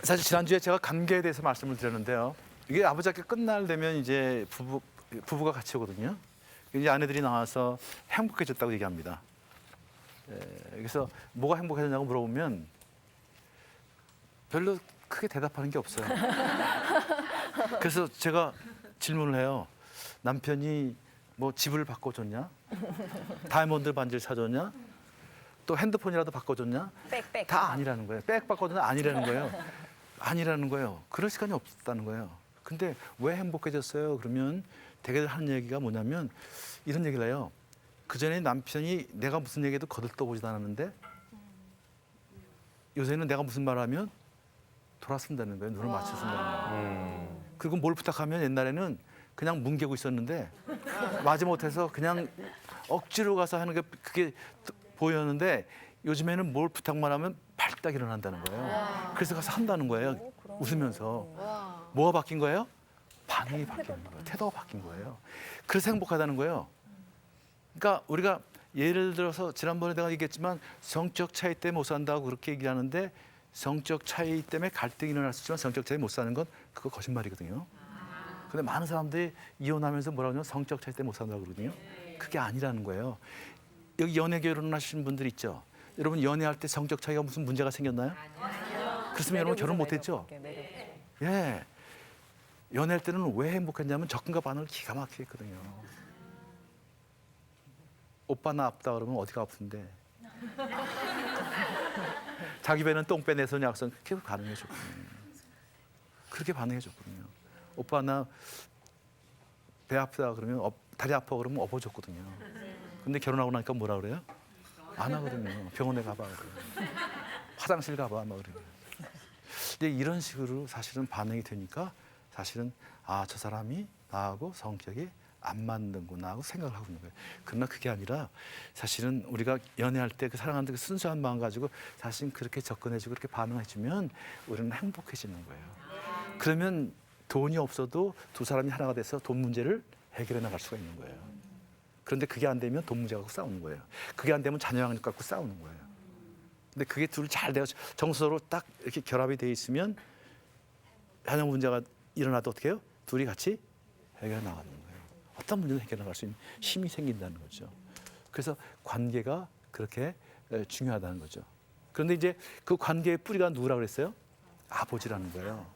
사실 지난주에 제가 관계에 대해서 말씀을 드렸는데요. 이게 아버지 학교 끝날 되면 이제 부부가 같이 오거든요. 이제 아내들이 나와서 행복해졌다고 얘기합니다. 그래서 뭐가 행복해졌냐고 물어보면 별로 크게 대답하는 게 없어요. 그래서 제가 질문을 해요. 남편이 뭐 집을 바꿔줬냐? 다이아몬드 반지를 사줬냐? 또 핸드폰이라도 바꿔줬냐? 빽빽. 다 아니라는 거예요. 백 바꿔줬냐? 아니라는 거예요. 아니라는 거예요. 그럴 시간이 없었다는 거예요. 근데 왜 행복해졌어요? 그러면 대개 하는 얘기가 뭐냐면 이런 얘기를 해요. 그전에 남편이 내가 무슨 얘기해도 거들떠보지도 않았는데 요새는 내가 무슨 말하면 돌아선다는 거예요. 눈을 맞춰준다는 거예요. 그리고 뭘 부탁하면 옛날에는 그냥 뭉개고 있었는데 마지못해서 그냥 억지로 가서 하는 게 그게 보였는데 요즘에는 뭘 부탁만 하면 발딱 일어난다는 거예요. 그래서 가서 한다는 거예요. 웃으면서. 뭐가 바뀐 거예요? 반응이 바뀐 거예요. 태도가 바뀐 거예요. 그래서 행복하다는 거예요. 그러니까 우리가 예를 들어서 지난번에 내가 얘기했지만 성적 차이 때문에 못 산다고 그렇게 얘기하는데 성적 차이 때문에 갈등이 일어날 수 있지만 성적 차이 못 사는 건 그거 거짓말이거든요. 근데 많은 사람들이 이혼하면서 뭐라고 하냐면 성적 차이 때문에 못 산다고 그러거든요. 그게 아니라는 거예요. 여기 연애 결혼하시는 분들 있죠. 여러분 연애할 때 성적 차이가 무슨 문제가 생겼나요? 그렇으면 여러분 결혼 못했죠? 예. 연애할 때는 왜 행복했냐면 접근과 반응을 기가 막히게 했거든요. 오빠 나 아프다 그러면 어디가 아픈데 자기 배는 똥배 내 손이 약선 그렇게 반응해줬거든요. 그렇게 반응해줬거든요. 오빠 나 배 아프다 그러면 다리 아파 그러면 업어줬거든요. 근데 결혼하고 나니까 뭐라 그래요? 안 하거든요. 병원에 가봐 그래요. 화장실 가봐 막 그래요. 근데 이런 식으로 사실은 반응이 되니까 사실은 아, 저 사람이 나하고 성격이 안 맞는구나 하고 생각을 하고 있는 거예요. 그러나 그게 아니라 사실은 우리가 연애할 때 그 사랑하는 그 순수한 마음 가지고 사실은 그렇게 접근해주고 그렇게 반응해주면 우리는 행복해지는 거예요. 그러면 돈이 없어도 두 사람이 하나가 돼서 돈 문제를 해결해 나갈 수가 있는 거예요. 그런데 그게 안 되면 돈 문제 갖고 싸우는 거예요. 그게 안 되면 자녀 양육 갖고 싸우는 거예요. 근데 그게 둘 잘 되어 정서로 딱 이렇게 결합이 돼 있으면 자녀 문제가 일어나도 어떻게 해요? 둘이 같이 해결해 나가는 거예요. 어떤 문제도 해결해 나갈 수 있는 힘이 생긴다는 거죠. 그래서 관계가 그렇게 중요하다는 거죠. 그런데 이제 그 관계의 뿌리가 누구라고 그랬어요? 아버지라는 거예요.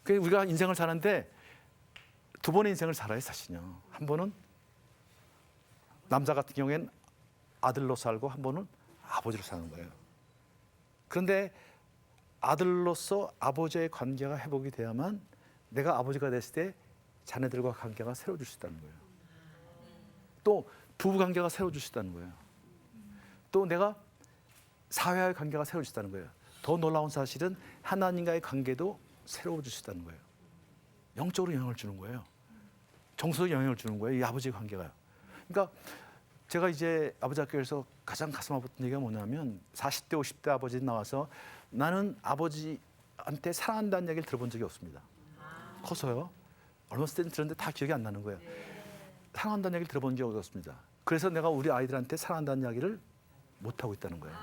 그래서 우리가 인생을 사는데 두 번의 인생을 살아요, 사실은요. 한 번은 남자 같은 경우에는 아들로 살고 한 번은 아버지로 사는 거예요. 그런데 아들로서 아버지의 관계가 회복이 돼야만 내가 아버지가 됐을 때 자녀들과 관계가 새로워질 수 있다는 거예요. 또 부부 관계가 새로워질 수 있다는 거예요. 또 내가 사회와의 관계가 새로워질 수 있다는 거예요. 더 놀라운 사실은 하나님과의 관계도 새로워질 수 있다는 거예요. 영적으로 영향을 주는 거예요. 정서로 영향을 주는 거예요. 이 아버지의 관계가요. 그러니까 제가 이제 아버지 학교에서 가장 가슴 아팠던 얘기가 뭐냐면 40대, 50대 아버지 나와서 나는 아버지한테 사랑한다는 얘기를 들어본 적이 없습니다. 커서요. 얼마나 때는 들었는데 다 기억이 안 나는 거예요. 사랑한다는 얘기를 들어본 적이 없습니다. 그래서 내가 우리 아이들한테 사랑한다는 이야기를 못하고 있다는 거예요.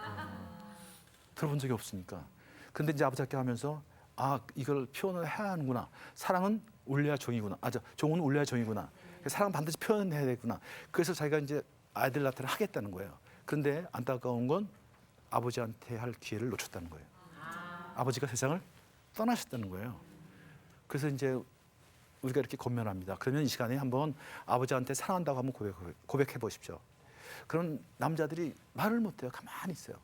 들어본 적이 없으니까. 근데 이제 아버지 학교 하면서 아, 이걸 표현을 해야 하는구나. 사랑은 울려야 종이구나. 종은 울려야 종이구나. 사랑 반드시 표현해야 되구나. 그래서 자기가 이제 아이들 나타를 하겠다는 거예요. 그런데 안타까운 건 아버지한테 할 기회를 놓쳤다는 거예요. 아버지가 세상을 떠나셨다는 거예요. 그래서 이제 우리가 이렇게 권면합니다. 그러면 이 시간에 한번 아버지한테 사랑한다고 한번 고백해 보십시오. 그런 남자들이 말을 못해요. 가만히 있어요.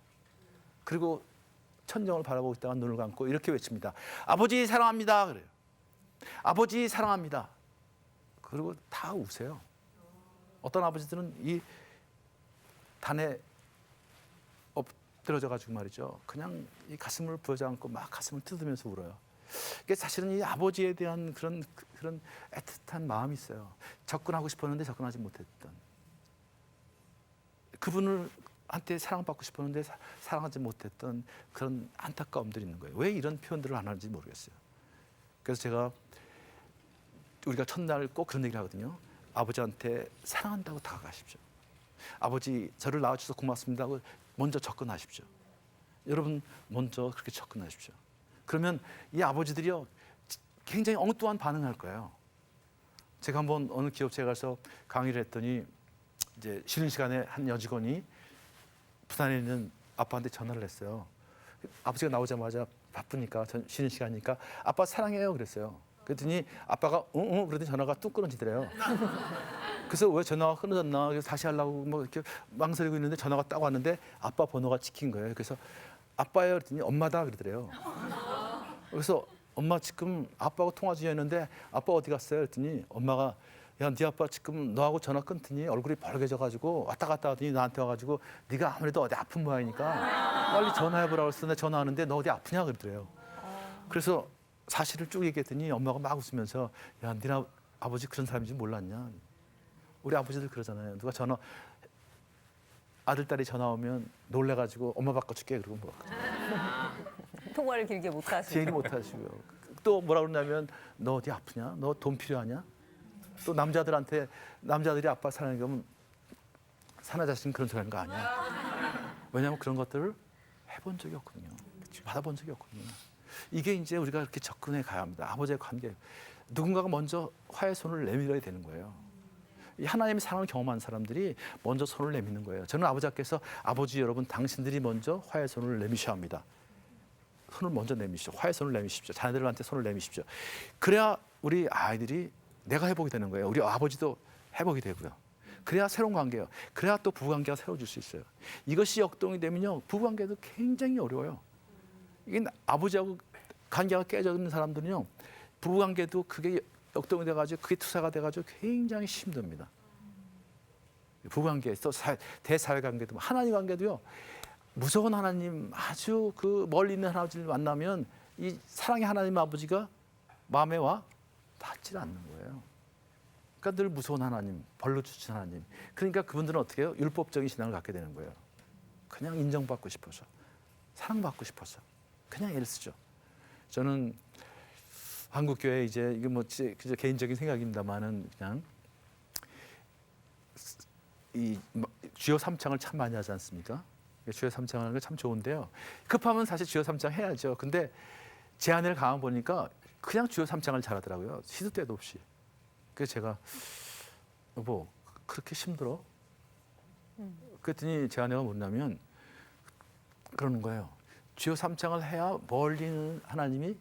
그리고 천정을 바라보고 있다가 눈을 감고 이렇게 외칩니다. 아버지 사랑합니다. 그래요. 아버지 사랑합니다. 그리고 다 우세요. 어떤 아버지들은 이 단에 엎드려져 가지고 말이죠. 그냥 이 가슴을 부여잡고 안고 막 가슴을 뜯으면서 울어요. 이게 사실은 이 아버지에 대한 그런 애틋한 마음이 있어요. 접근하고 싶었는데 접근하지 못했던. 그분을 한테 사랑받고 싶었는데 사랑하지 못했던 그런 안타까움들이 있는 거예요. 왜 이런 표현들을 안 하는지 모르겠어요. 그래서 제가 우리가 첫날 꼭 그런 얘기를 하거든요. 아버지한테 사랑한다고 다가가십시오. 아버지 저를 낳아주셔서 고맙습니다 하고 먼저 접근하십시오. 여러분 먼저 그렇게 접근하십시오. 그러면 이 아버지들이요 굉장히 엉뚱한 반응할 거예요. 제가 한번 어느 기업체에 가서 강의를 했더니 이제 쉬는 시간에 한 여직원이 부산에 있는 아빠한테 전화를 했어요. 아버지가 나오자마자 바쁘니까 쉬는 시간이니까 아빠 사랑해요 그랬어요. 그랬더니 아빠가 응 그러더니 전화가 뚝 끊어지더래요. 그래서 왜 전화가 끊어졌나 그래서 다시 하려고 뭐 이렇게 망설이고 있는데 전화가 딱 왔는데 아빠 번호가 찍힌 거예요. 그래서 아빠예요 그랬더니 엄마다 그러더래요. 그래서 엄마 지금 아빠하고 통화 중이었는데 아빠 어디 갔어요? 그랬더니 엄마가 야, 네 아빠 지금 너하고 전화 끊더니 얼굴이 벌개져가지고 왔다 갔다 하더니 나한테 와가지고 네가 아무래도 어디 아픈 모양이니까 빨리 전화해보라고 했어. 내가 전화하는데 너 어디 아프냐 그러더래요. 그래서 사실을 쭉 얘기했더니 엄마가 막 웃으면서 야, 니네 아버지 그런 사람인지 몰랐냐. 우리 아버지들 그러잖아요. 누가 전화 아들, 딸이 전화 오면 놀래가지고 엄마 바꿔줄게 그러고 뭐 통화를 길게 못 하시고. 제일 못 하시고요. 또 뭐라 그러냐면 너 어디 아프냐? 너 돈 필요하냐? 또 남자들이 아빠 사랑하는 거면 사나 자신 그런 소리 하는 거 아니야. 왜냐하면 그런 것들을 해본 적이 없거든요. 받아본 적이 없거든요. 이게 이제 우리가 이렇게 접근해 가야 합니다. 아버지의 관계. 누군가가 먼저 화해 손을 내밀어야 되는 거예요. 이 하나님의 사랑을 경험한 사람들이 먼저 손을 내미는 거예요. 저는 아버지께서 아버지 여러분 당신들이 먼저 화해 손을 내미셔야 합니다. 손을 먼저 내미십시오. 화해 손을 내미십시오. 자녀들한테 손을 내미십시오. 그래야 우리 아이들이 내가 회복이 되는 거예요. 우리 아버지도 회복이 되고요. 그래야 새로운 관계예요. 그래야 또 부부관계가 세워질 수 있어요. 이것이 역동이 되면요. 부부관계도 굉장히 어려워요. 이게 아버지하고 관계가 깨져 있는 사람들은요. 부부관계도 그게 역동이 돼가지고 그게 투사가 돼가지고 굉장히 힘듭니다. 부부관계, 또 대사회관계도 하나님 관계도요. 무서운 하나님 아주 그 멀리 있는 하나님을 만나면 이 사랑의 하나님 아버지가 마음에 와 닿질 않는 거예요. 그러니까 늘 무서운 하나님, 벌로 주신 하나님. 그러니까 그분들은 어떻게 해요? 율법적인 신앙을 갖게 되는 거예요. 그냥 인정받고 싶어서, 사랑받고 싶어서 그냥 애를 쓰죠. 저는 한국 교회 이제 이게 뭐 개인적인 생각입니다만은 그냥 이 주여 삼창을 참 많이 하지 않습니까? 주여 삼창 하는 게 참 좋은데요. 급하면 사실 주여 삼창 해야죠. 근데 제 아내를 가만 보니까 그냥 주여 삼창을 잘하더라고요. 시도 때도 없이. 그래서 제가 여보 그렇게 힘들어? 그랬더니 제 아내가 뭐냐면 그러는 거예요. 주여 삼창을 해야 멀리 있는 하나님이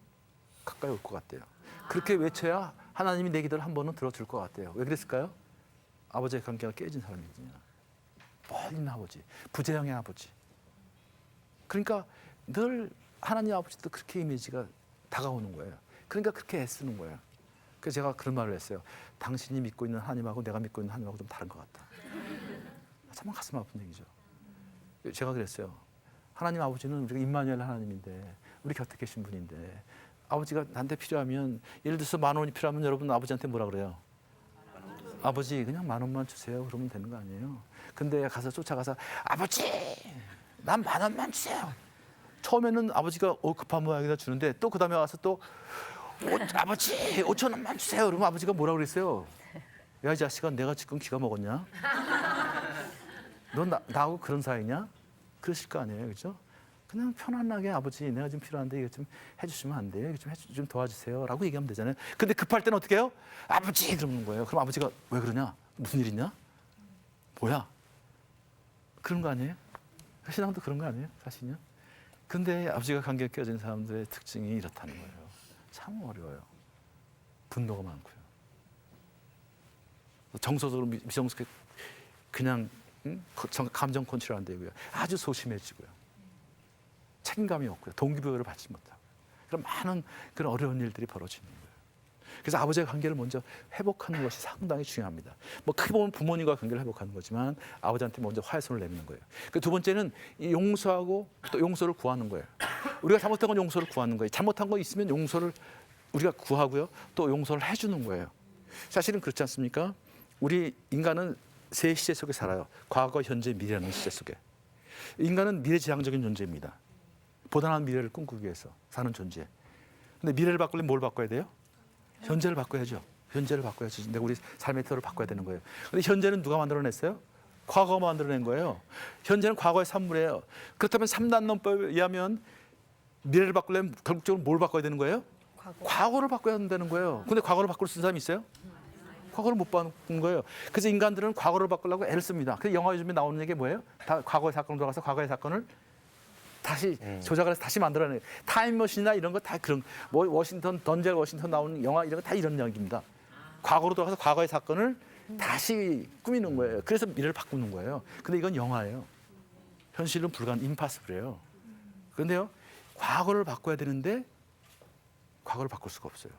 가까이 올 것 같대요. 그렇게 외쳐야 하나님이 내 기도를 한 번은 들어줄 것 같대요. 왜 그랬을까요? 아버지의 관계가 깨진 사람이거든요. 멀리 있는 아버지, 부재형의 아버지. 그러니까 늘 하나님 아버지도 그렇게 이미지가 다가오는 거예요. 그러니까 그렇게 애쓰는 거예요. 그래서 제가 그런 말을 했어요. 당신이 믿고 있는 하나님하고 내가 믿고 있는 하나님하고 좀 다른 것 같다. 정말 가슴 아픈 얘기죠. 제가 그랬어요. 하나님 아버지는 우리가 임마누엘 하나님인데 우리 곁에 계신 분인데 아버지가 나한테 필요하면 예를 들어서 10,000원이 필요하면 여러분 아버지한테 뭐라 그래요? 아버지 그냥 10,000원만 주세요. 그러면 되는 거 아니에요? 근데 가서 쫓아가서 아버지 난 10,000원만 주세요. 처음에는 아버지가 급한 모양이다 주는데 또 그 다음에 와서 또 아버지 5,000원만 주세요. 그러면 아버지가 뭐라 그랬어요? 야 이 자식아 내가 지금 기가 먹었냐? 넌 나하고 그런 사이냐? 그러실 거 아니에요, 그렇죠? 그냥 편안하게 아버지 내가 좀 필요한데 이거 좀 해주시면 안 돼요? 이거 좀 도와주세요라고 얘기하면 되잖아요. 근데 급할 때는 어떻게 해요? 아버지 그러는 거예요. 그럼 아버지가 왜 그러냐? 무슨 일 있냐? 뭐야? 그런 거 아니에요? 신앙도 그런 거 아니에요? 사실은요? 근데 아버지가 관계가 깨진 사람들의 특징이 이렇다는 거예요. 참 어려워요. 분노가 많고요. 정서적으로 미정숙해 그냥 감정 컨트롤 안 되고요. 아주 소심해지고요. 책임감이 없고요. 동기부여를 받지 못하고 그런 많은 그런 어려운 일들이 벌어지는 거예요. 그래서 아버지의 관계를 먼저 회복하는 것이 상당히 중요합니다. 뭐 크게 보면 부모님과 관계를 회복하는 거지만 아버지한테 먼저 화해손을 내미는 거예요. 그 두 번째는 용서하고 또 용서를 구하는 거예요. 우리가 잘못한 건 용서를 구하는 거예요. 잘못한 거 있으면 용서를 우리가 구하고요. 또 용서를 해주는 거예요. 사실은 그렇지 않습니까? 우리 인간은 세 시대 속에 살아요. 과거, 현재, 미래라는 시대 속에. 인간은 미래지향적인 존재입니다. 보다난 미래를 꿈꾸기 위해서 사는 존재. 근데 미래를 바꾸려면 뭘 바꿔야 돼요? 현재를 바꿔야죠. 현재를 바꿔야죠. 근데 우리 삶의 태도를 바꿔야 되는 거예요. 근데 현재는 누가 만들어냈어요? 과거가 만들어낸 거예요. 현재는 과거의 산물이에요. 그렇다면 3단 논법에 의하면 미래를 바꾸려면 결국적으로 뭘 바꿔야 되는 거예요? 과거를 바꿔야 된다는 거예요. 근데 과거를 바꿀 수 있는 사람이 있어요? 과거를 못 바꾼 거예요. 그래서 인간들은 과거를 바꾸려고 애를 씁니다. 그래서 영화 요즘에 나오는 얘기 뭐예요? 다 과거의 사건으로 돌아가서 과거의 사건을 다시 조작을 해서 다시 만들어내요. 타임머신이나 이런 거 다 그런 뭐 던젤 워싱턴 나오는 영화 이런 거 다 이런 이야기입니다. 과거로 돌아가서 과거의 사건을 다시 꾸미는 거예요. 그래서 미래를 바꾸는 거예요. 근데 이건 영화예요. 현실은 임파서블해요. 그런데요, 과거를 바꿔야 되는데 과거를 바꿀 수가 없어요.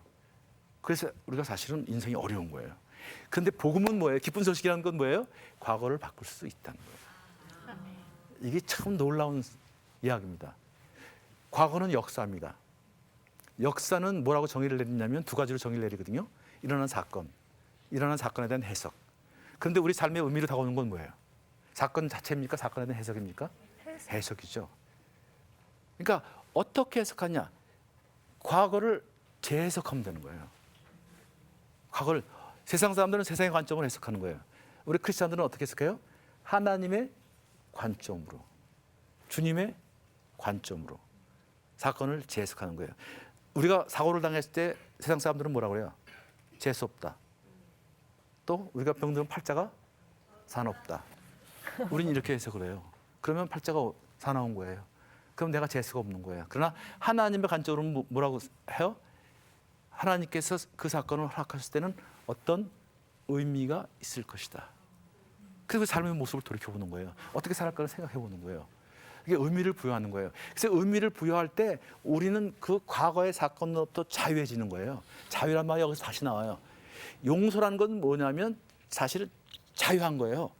그래서 우리가 사실은 인생이 어려운 거예요. 그런데 복음은 뭐예요? 기쁜 소식이라는 건 뭐예요? 과거를 바꿀 수 있다는 거예요. 이게 참 놀라운 이야기입니다. 과거는 역사입니다. 역사는 뭐라고 정의를 내리냐면 두 가지로 정의를 내리거든요. 일어난 사건에 대한 해석. 그런데 우리 삶의 의미를 다가오는 건 뭐예요? 사건 자체입니까? 사건에 대한 해석입니까? 해석이죠. 그러니까 어떻게 해석하냐? 과거를 재해석하면 되는 거예요. 과거를 세상 사람들은 세상의 관점으로 해석하는 거예요. 우리 크리스천들은 어떻게 해석해요? 하나님의 관점으로, 주님의 관점으로 사건을 재해석하는 거예요. 우리가 사고를 당했을 때 세상 사람들은 뭐라고 그래요? 재수 없다. 또 우리가 병들면 팔자가 사납다. 우리는 이렇게 해석을 해요. 그러면 팔자가 사나운 거예요. 그럼 내가 재수가 없는 거예요. 그러나 하나님의 관점으로 뭐라고 해요? 하나님께서 그 사건을 허락하실 때는 어떤 의미가 있을 것이다. 그래서 삶의 모습을 돌이켜보는 거예요. 어떻게 살았까를 생각해보는 거예요. 이게 의미를 부여하는 거예요. 그래서 의미를 부여할 때 우리는 그 과거의 사건으로부터 자유해지는 거예요. 자유란 말이 여기서 다시 나와요. 용서라는 건 뭐냐면 사실은 자유한 거예요.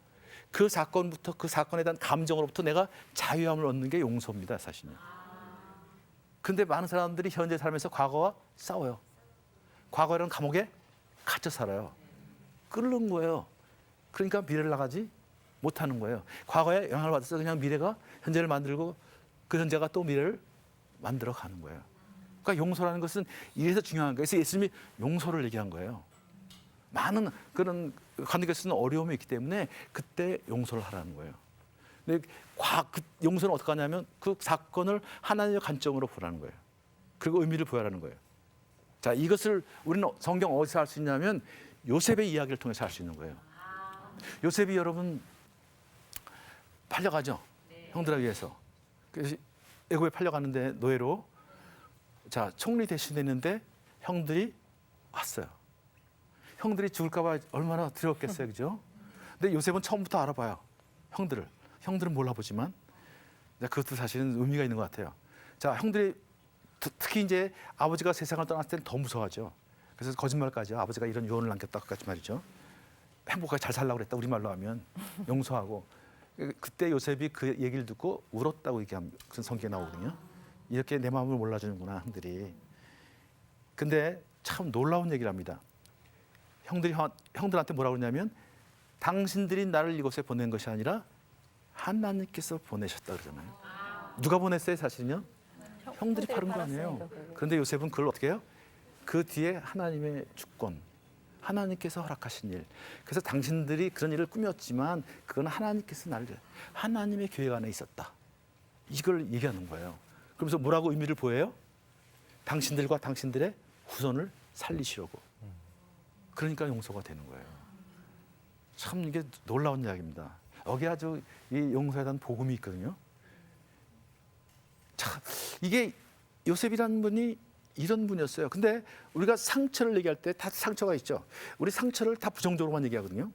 그 사건부터 그 사건에 대한 감정으로부터 내가 자유함을 얻는 게 용서입니다, 사실은. 근데 많은 사람들이 현재 살면서 과거와 싸워요. 과거라는 감옥에 갇혀 살아요. 끓는 거예요. 그러니까 미래를 나가지 못하는 거예요. 과거에 영향을 받아서 그냥 미래가 현재를 만들고 그 현재가 또 미래를 만들어 가는 거예요. 그러니까 용서라는 것은 이래서 중요한 거예요. 그래서 예수님이 용서를 얘기한 거예요. 많은 그런 관계에서는 어려움이 있기 때문에 그때 용서를 하라는 거예요. 근데 그 용서는 어떻게 하냐면 그 사건을 하나님의 관점으로 보라는 거예요. 그리고 의미를 부여하라는 거예요. 자, 이것을 우리는 성경 어디서 할 수 있냐면 요셉의 이야기를 통해서 할 수 있는 거예요. 요셉이 여러분 팔려가죠. 형들에 의해서. 그래서 애굽에 팔려가는데 노예로 자 총리 대신했는데 형들이 왔어요. 형들이 죽을까봐 얼마나 두려웠겠어요, 그죠? 근데 요셉은 처음부터 알아봐요. 형들은 몰라보지만 그것도 사실은 의미가 있는 것 같아요. 자, 형들이 특히 이제 아버지가 세상을 떠났을 때는 더 무서워하죠. 그래서 거짓말까지 아버지가 이런 유언을 남겼다까지 말이죠. 행복하게 잘 살라고 그랬다 우리말로 하면 용서하고 그때 요셉이 그 얘기를 듣고 울었다고 얘기하면 그 성경에 나오거든요. 이렇게 내 마음을 몰라주는구나 형들이. 근데 참 놀라운 얘기를 합니다. 형들한테 뭐라고 그러냐면 당신들이 나를 이곳에 보낸 것이 아니라 하나님께서 보내셨다 그러잖아요. 누가 보냈어요 사실은요? 형들이 파른 거 아니에요. 그런데 요셉은 그걸 어떻게 해요? 그 뒤에 하나님의 주권, 하나님께서 허락하신 일. 그래서 당신들이 그런 일을 꾸몄지만 그건 하나님께서 하나님의 계획 안에 있었다. 이걸 얘기하는 거예요. 그러면서 뭐라고 의미를 보여요? 당신들과 당신들의 후손을 살리시려고. 그러니까 용서가 되는 거예요. 참 이게 놀라운 이야기입니다. 여기 아주 이 용서에 대한 복음이 있거든요. 참 이게 요셉이라는 분이 이런 분이었어요. 근데 우리가 상처를 얘기할 때 다 상처가 있죠. 우리 상처를 다 부정적으로만 얘기하거든요.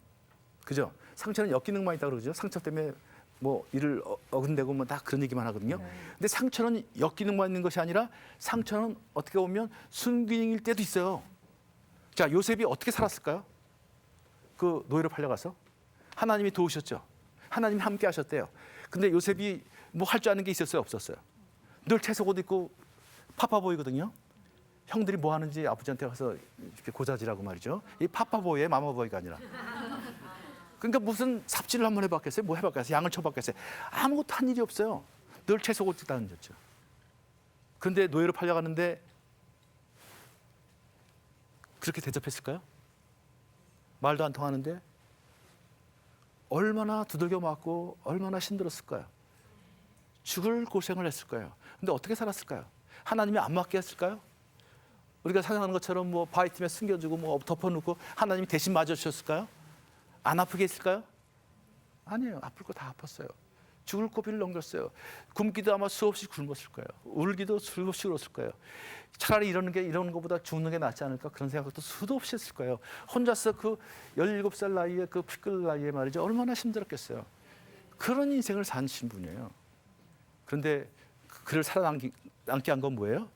그죠? 상처는 역기능만 있다고 그러죠. 상처 때문에 뭐 일을 어긋내고 뭐 다 그런 얘기만 하거든요. 근데 상처는 역기능만 있는 것이 아니라 상처는 어떻게 보면 순기능일 때도 있어요. 자, 요셉이 어떻게 살았을까요? 그 노예로 팔려가서 하나님이 도우셨죠. 하나님이 함께 하셨대요. 근데 요셉이 뭐 할 줄 아는 게 있었어요? 없었어요? 늘 채색 옷 입고 파파보이거든요. 형들이 뭐 하는지 아버지한테 가서 이렇게 고자지라고 말이죠. 이 파파보이의 마마보이가 아니라. 그러니까 무슨 삽질을 한번 해봤겠어요? 뭐 해봤겠어요? 양을 쳐봤겠어요? 아무것도 한 일이 없어요. 늘 채색 옷 입고 다녔죠. 그런데 노예로 팔려가는데 그렇게 대접했을까요? 말도 안 통하는데 얼마나 두들겨 맞고 얼마나 힘들었을까요? 죽을 고생을 했을 거예요. 근데 어떻게 살았을까요? 하나님이 안 맞게 했을까요? 우리가 생각하는 것처럼 뭐 바위 틈에 숨겨주고 뭐 덮어놓고 하나님이 대신 맞아주셨을까요? 안 아프게 했을까요? 아니에요. 아플 거 다 아팠어요. 죽을 고비를 넘겼어요. 굶기도 아마 수없이 굶었을 거예요. 울기도 수없이 울었을 거예요. 차라리 이러는 것보다 죽는 게 낫지 않을까 그런 생각도 수도 없이 했을 거예요. 혼자서 그 17살 나이에 그 피 끓는 나이에 말이죠. 얼마나 힘들었겠어요. 그런 인생을 사신 분이에요. 그런데 그를 살아남게 한 건 뭐예요?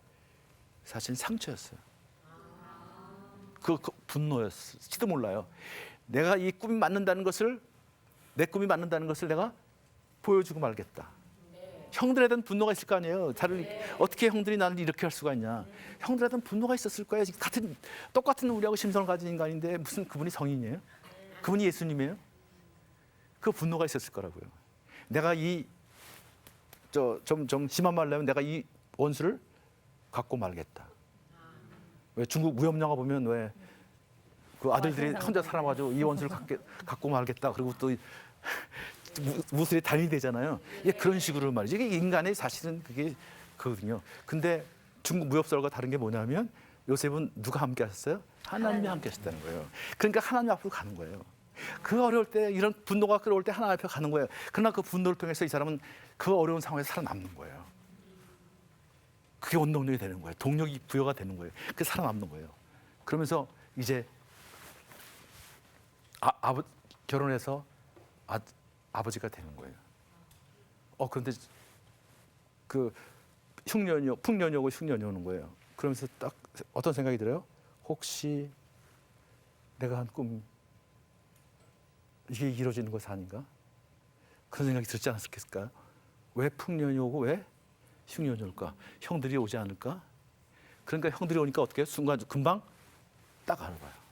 사실 상처였어요. 그 분노였을지도 몰라요. 내가 이 꿈이 맞는다는 것을 내 꿈이 맞는다는 것을 내가 보여주고 말겠다. 형들에 대한 분노가 있을 거 아니에요. 어떻게 형들이 나를 이렇게 할 수가 있냐. 형들에 대한 분노가 있었을 거예요. 똑같은 우리하고 심성을 가진 인간인데 무슨 그분이 성인이에요? 그분이 예수님이에요? 그 분노가 있었을 거라고요. 내가 좀 심한 말로 하면 내가 이 원수를 갖고 말겠다. 왜 중국 무협 영화 보면 왜 그 아들들이 혼자 살아가지고 이 원수를 갖고 말겠다. 그리고 또 무술이 단일이 되잖아요. 예, 그런 식으로 말이죠. 이게 인간의 사실은 그게 그거든요. 근데 중국 무협설과 다른 게 뭐냐면 요셉은 누가 함께 하셨어요? 하나님이 함께 하셨다는 거예요. 그러니까 하나님 앞으로 가는 거예요. 그 어려울 때 이런 분노가 끌어올 때 하나님 앞에 가는 거예요. 그러나 그 분노를 통해서 이 사람은 그 어려운 상황에서 살아남는 거예요. 그게 원동력이 되는 거예요. 동력이 부여가 되는 거예요. 그게 살아남는 거예요. 그러면서 이제 결혼해서 아버지가 되는 거예요. 그런데 그 풍년이 오고 흉년이 오는 거예요. 그러면서 딱 어떤 생각이 들어요? 혹시 내가 한 꿈 이게 이루어지는 것이 아닌가? 그런 생각이 들지 않았을까요? 왜 풍년이 오고 왜 흉년이 올까? 형들이 오지 않을까? 그러니까 형들이 오니까 어떻게 해요? 순간 금방 딱 알아봐요.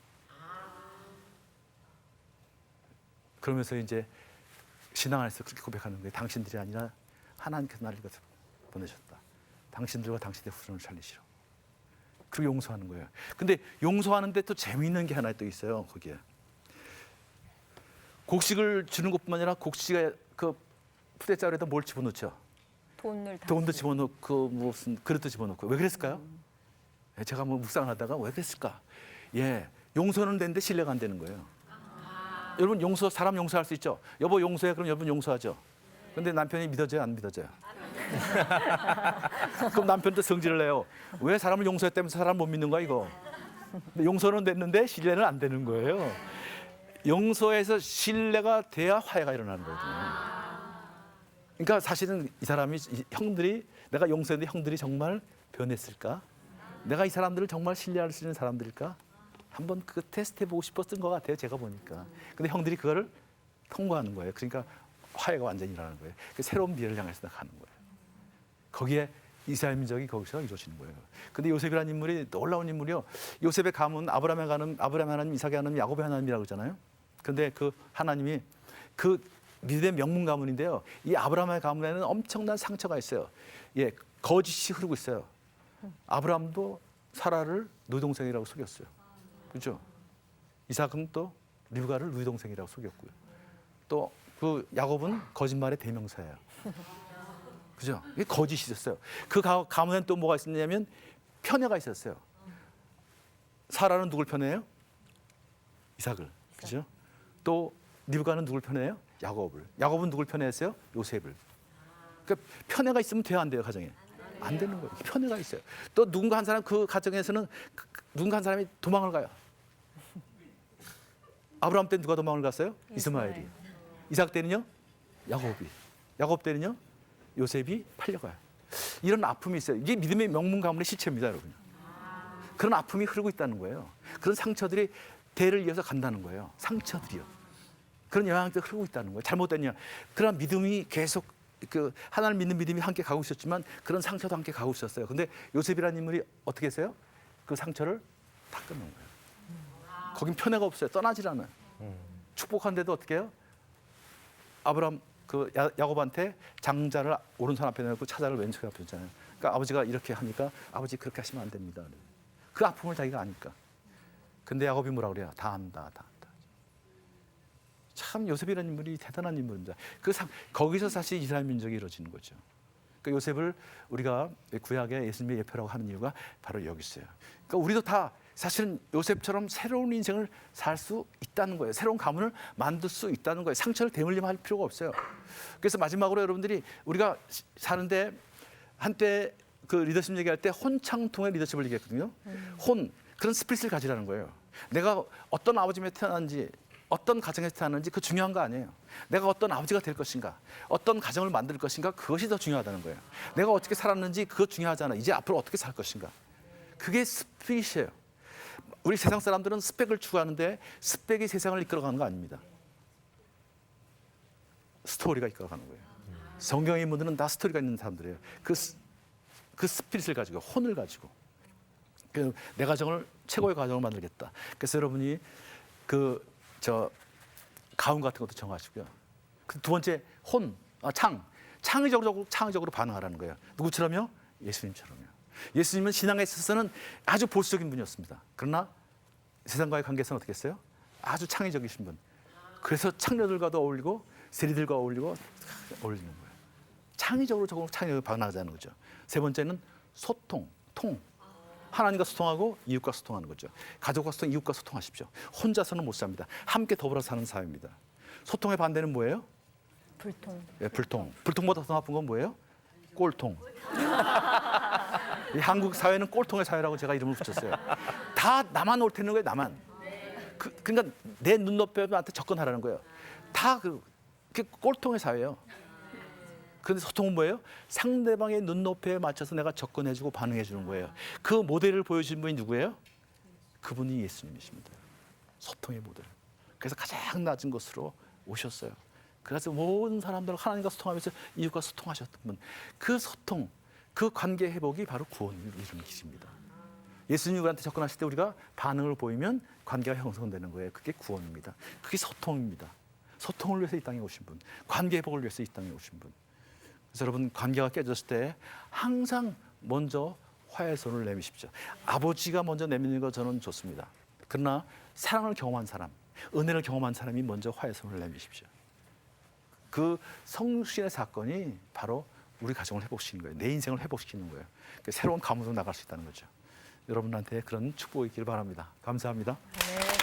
그러면서 이제 신앙 안에서 그렇게 고백하는 거예요. 당신들이 아니라 하나님께서 나를 이것을 보내셨다. 당신들과 당신의 후손을 살리시러. 그리고 용서하는 거예요. 근데 용서하는데 또 재미있는 게 하나 또 있어요. 거기에 곡식을 주는 것뿐만 아니라 곡식에 그 푸대자루에다 뭘 집어넣죠? 돈도 집어넣고 무슨 그릇도 집어넣고. 왜 그랬을까요? 제가 뭐 묵상하다가 왜 그랬을까? 예, 용서는 되는데 신뢰가 안 되는 거예요. 여러분 사람 용서할 수 있죠? 여보 용서해. 그럼 여러분 용서하죠. 근데 남편이 믿어져요? 안 믿어져요? 그럼 남편도 성질을 내요. 왜 사람을 용서했다면서 사람 못 믿는 거야 이거? 용서는 됐는데 신뢰는 안 되는 거예요. 용서해서 신뢰가 돼야 화해가 일어나는 거거든요. 그러니까 사실은 이 사람이 형들이 내가 용서했는데 형들이 정말 변했을까? 내가 이 사람들을 정말 신뢰할 수 있는 사람들일까? 한번 그 테스트 해보고 싶었던 것 같아요. 제가 보니까. 근데 형들이 그거를 통과하는 거예요. 그러니까 화해가 완전히 일어나는 거예요. 그 새로운 미래를 향해서 나가는 거예요. 거기에 이스라엘 민족이 거기서 이루어지는 거예요. 근데 요셉이라는 인물이 놀라운 인물이요. 요셉의 가문 아브라함의 하나님, 이삭의 하나님, 야곱의 하나님이라고 하잖아요. 근데 그 하나님이 그 믿음의 명문 가문인데요. 이 아브라함의 가문에는 엄청난 상처가 있어요. 예, 거짓이 흐르고 있어요. 아브라함도 사라를 누이 동생이라고 속였어요. 그렇죠? 이삭은 또 르브가를 누이 동생이라고 속였고요. 또 그 야곱은 거짓말의 대명사예요. 그죠? 이게 거짓이 있었어요. 그 가문에는 또 뭐가 있었냐면 편애가 있었어요. 사라는 누굴 편애해요? 이삭을. 그죠? 또 르브가는 누굴 편애해요? 야곱을. 야곱은 누굴 편애했어요? 요셉을. 그러니까 편애가 있으면 돼야 안 돼요, 가정에? 안 되는 거예요. 편애가 있어요. 또 누군가 한 사람 그 가정에서는 누군가 한 사람이 도망을 가요. 아브라함 때는 누가 도망을 갔어요? 이스마엘이. 이삭 때는요? 야곱이. 야곱 때는요? 요셉이 팔려가요. 이런 아픔이 있어요. 이게 믿음의 명문 가문의 실체입니다, 여러분. 그런 아픔이 흐르고 있다는 거예요. 그런 상처들이 대를 이어서 간다는 거예요. 상처들이요. 그런 영향들이 흐르고 있다는 거예요. 잘못됐냐? 그런 믿음이 계속 그 하나님 믿는 믿음이 함께 가고 있었지만 그런 상처도 함께 가고 있었어요. 근데 요셉이라는 인물이 어떻게 했어요? 그 상처를 다 끊는 거예요. 거긴 편애가 없어요. 떠나질 않아요. 축복한데도 어떻게 해요? 아브라함 그 야곱한테 장자를 오른손 앞에 놓고 차자를 왼손 앞에 놓잖아요. 그러니까 아버지가 이렇게 하니까 아버지 그렇게 하시면 안 됩니다. 그 아픔을 자기가 아니까. 근데 야곱이 뭐라 그래요? 다 안다, 다 안다. 참 요셉이라는 인물이 대단한 인물입니다. 거기서 사실 이스라엘 민족이 이루어지는 거죠. 그러니까 요셉을 우리가 구약의 예수님의 예표라고 하는 이유가 바로 여기 있어요. 그러니까 우리도 다 사실은 요셉처럼 새로운 인생을 살 수 있다는 거예요. 새로운 가문을 만들 수 있다는 거예요. 상처를 대물림할 필요가 없어요. 그래서 마지막으로 여러분들이 우리가 사는데 한때 그 리더십 얘기할 때 혼창통의 리더십을 얘기했거든요. 혼, 그런 스피릿을 가지라는 거예요. 내가 어떤 아버지 밑에 태어났는지, 어떤 가정에서 태어났는지 그 중요한 거 아니에요. 내가 어떤 아버지가 될 것인가, 어떤 가정을 만들 것인가, 그것이 더 중요하다는 거예요. 내가 어떻게 살았는지 그것 중요하잖아. 이제 앞으로 어떻게 살 것인가. 그게 스피릿이에요. 우리 세상 사람들은 스펙을 추구하는데 스펙이 세상을 이끌어가는 거 아닙니다. 스토리가 이끌어가는 거예요. 성경의 인물들은 다 스토리가 있는 사람들이에요. 그 스피릿을 가지고, 혼을 가지고 내 가정을 최고의 가정을 만들겠다. 그래서 여러분이 가훈 같은 것도 정하시고요. 두 번째 창의적으로 반응하라는 거예요. 누구처럼요? 예수님처럼요. 예수님은 신앙에 있어서는 아주 보수적인 분이었습니다. 그러나 세상과의 관계에서는 어떻게 했어요? 아주 창의적이신 분. 그래서 창녀들과도 어울리고 세리들과 어울리는 거예요. 창의적으로 반응하자는 거죠. 세 번째는 소통, 하나님과 소통하고 이웃과 소통하는 거죠. 가족과 소통, 이웃과 소통하십시오. 혼자서는 못 삽니다. 함께 더불어 사는 사회입니다. 소통의 반대는 뭐예요? 불통. 네, 불통. 불통보다 더 나쁜 건 뭐예요? 꼴통. 이 한국 사회는 꼴통의 사회라고 제가 이름을 붙였어요. 다 나만 옳다는 거예요, 나만. 그러니까 내 눈높이한테 접근하라는 거예요. 다 그게 꼴통의 사회예요. 그런데 소통은 뭐예요? 상대방의 눈높이에 맞춰서 내가 접근해주고 반응해주는 거예요. 그 모델을 보여주신 분이 누구예요? 그분이 예수님이십니다. 소통의 모델. 그래서 가장 낮은 곳으로 오셨어요. 그래서 모든 사람들 하나님과 소통하면서 이웃과 소통하셨던 분. 그 소통, 그 관계 회복이 바로 구원을 이루는 길입니다. 예수님한테 접근하실 때 우리가 반응을 보이면 관계가 형성되는 거예요. 그게 구원입니다. 그게 소통입니다. 소통을 위해서 이 땅에 오신 분, 관계 회복을 위해서 이 땅에 오신 분. 그래서 여러분 관계가 깨졌을 때 항상 먼저 화해의 손을 내미십시오. 아버지가 먼저 내미는 거 저는 좋습니다. 그러나 사랑을 경험한 사람, 은혜를 경험한 사람이 먼저 화해의 손을 내미십시오. 그 성신의 사건이 바로 우리 가정을 회복시키는 거예요. 내 인생을 회복시키는 거예요. 새로운 가문으로 나갈 수 있다는 거죠. 여러분한테 그런 축복이 있기를 바랍니다. 감사합니다. 네.